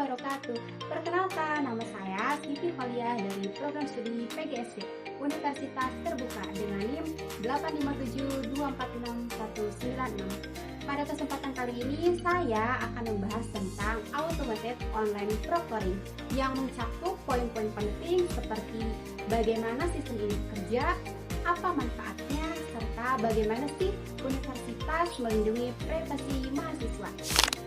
wabarakatuh. Perkenalkan, nama saya Siti Holia dari Program Studi PGSD Universitas Terbuka dengan NIM 857246196. Pada kesempatan kali ini saya akan membahas tentang Automated Online Proctoring yang mencakup poin-poin penting seperti bagaimana sistem ini bekerja, apa manfaatnya, serta bagaimana sih universitas melindungi privasi mahasiswa.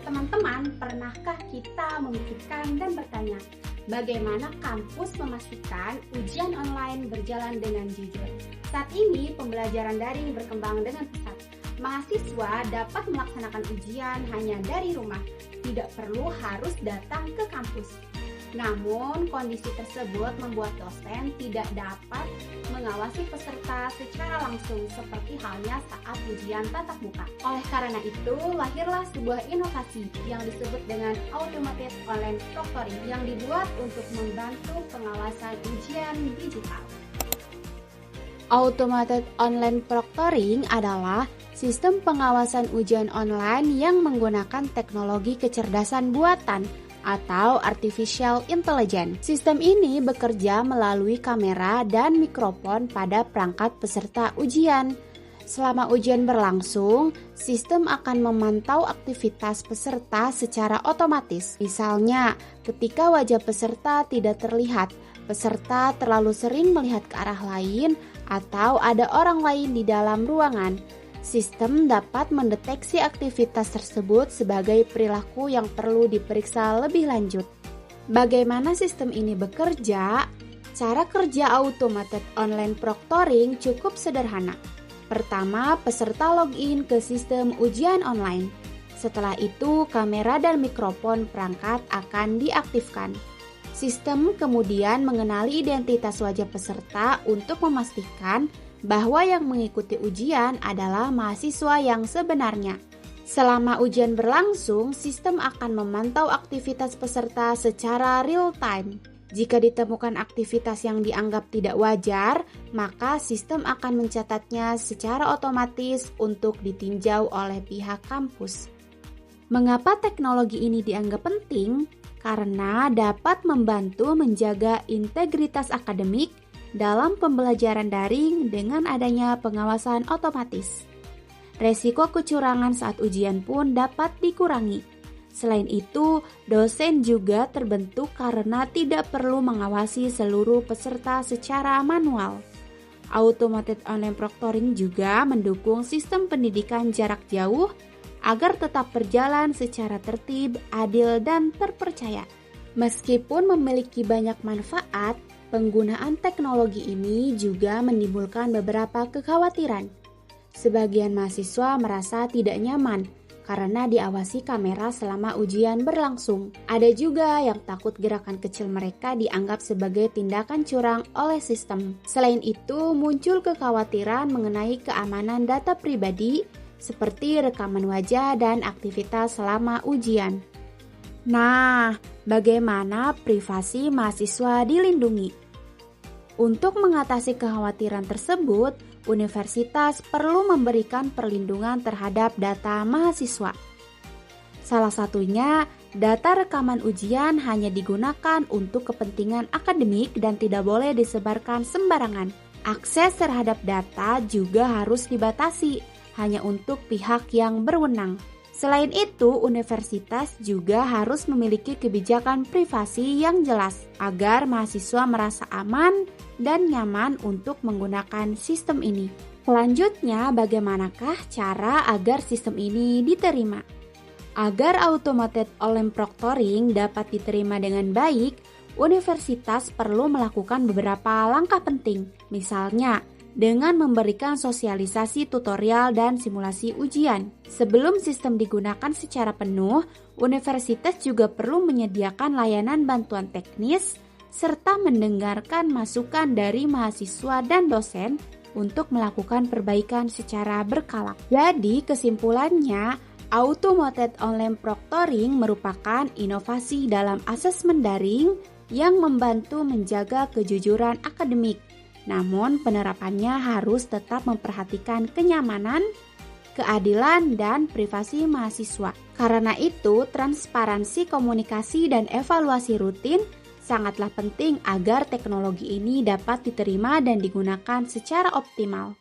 Teman-teman, pernahkah kita memikirkan dan bertanya, bagaimana kampus memastikan ujian online berjalan dengan jujur? Saat ini, pembelajaran daring berkembang dengan pesat. Mahasiswa dapat melaksanakan ujian hanya dari rumah, tidak perlu harus datang ke kampus. Namun, kondisi tersebut membuat dosen tidak dapat mengawasi peserta secara langsung seperti halnya saat ujian tatap muka. Oleh karena itu, lahirlah sebuah inovasi yang disebut dengan Automated Online Proctoring yang dibuat untuk membantu pengawasan ujian digital. Automated Online Proctoring adalah sistem pengawasan ujian online yang menggunakan teknologi kecerdasan buatan atau artificial intelligence. Sistem ini bekerja melalui kamera dan mikrofon pada perangkat peserta ujian. Selama ujian berlangsung, sistem akan memantau aktivitas peserta secara otomatis. Misalnya, ketika wajah peserta tidak terlihat, peserta terlalu sering melihat ke arah lain, atau ada orang lain di dalam ruangan. Sistem dapat mendeteksi aktivitas tersebut sebagai perilaku yang perlu diperiksa lebih lanjut. Bagaimana sistem ini bekerja? Cara kerja Automated Online Proctoring cukup sederhana. Pertama, peserta login ke sistem ujian online. Setelah itu, kamera dan mikrofon perangkat akan diaktifkan. Sistem kemudian mengenali identitas wajah peserta untuk memastikan bahwa yang mengikuti ujian adalah mahasiswa yang sebenarnya. Selama ujian berlangsung, sistem akan memantau aktivitas peserta secara real time. Jika ditemukan aktivitas yang dianggap tidak wajar, maka sistem akan mencatatnya secara otomatis untuk ditinjau oleh pihak kampus. Mengapa teknologi ini dianggap penting? Karena dapat membantu menjaga integritas akademik dalam pembelajaran daring dengan adanya pengawasan otomatis. Resiko kecurangan saat ujian pun dapat dikurangi. Selain itu, dosen juga terbentuk karena tidak perlu mengawasi seluruh peserta secara manual. Automated Online Proctoring juga mendukung sistem pendidikan jarak jauh agar tetap berjalan secara tertib, adil, dan terpercaya. Meskipun memiliki banyak manfaat, penggunaan teknologi ini juga menimbulkan beberapa kekhawatiran. Sebagian mahasiswa merasa tidak nyaman karena diawasi kamera selama ujian berlangsung. Ada juga yang takut gerakan kecil mereka dianggap sebagai tindakan curang oleh sistem. Selain itu, muncul kekhawatiran mengenai keamanan data pribadi seperti rekaman wajah dan aktivitas selama ujian. Nah, bagaimana privasi mahasiswa dilindungi? Untuk mengatasi kekhawatiran tersebut, universitas perlu memberikan perlindungan terhadap data mahasiswa. Salah satunya, data rekaman ujian hanya digunakan untuk kepentingan akademik dan tidak boleh disebarkan sembarangan. Akses terhadap data juga harus dibatasi, hanya untuk pihak yang berwenang. Selain itu, universitas juga harus memiliki kebijakan privasi yang jelas agar mahasiswa merasa aman dan nyaman untuk menggunakan sistem ini. Selanjutnya, bagaimanakah cara agar sistem ini diterima? Agar Automated Online Proctoring dapat diterima dengan baik, universitas perlu melakukan beberapa langkah penting. Misalnya, dengan memberikan sosialisasi tutorial dan simulasi ujian. Sebelum sistem digunakan secara penuh, universitas juga perlu menyediakan layanan bantuan teknis serta mendengarkan masukan dari mahasiswa dan dosen untuk melakukan perbaikan secara berkala. Jadi, kesimpulannya, Automated Online Proctoring merupakan inovasi dalam asesmen daring yang membantu menjaga kejujuran akademik. Namun, penerapannya harus tetap memperhatikan kenyamanan, keadilan, dan privasi mahasiswa. Karena itu, transparansi komunikasi dan evaluasi rutin sangatlah penting agar teknologi ini dapat diterima dan digunakan secara optimal.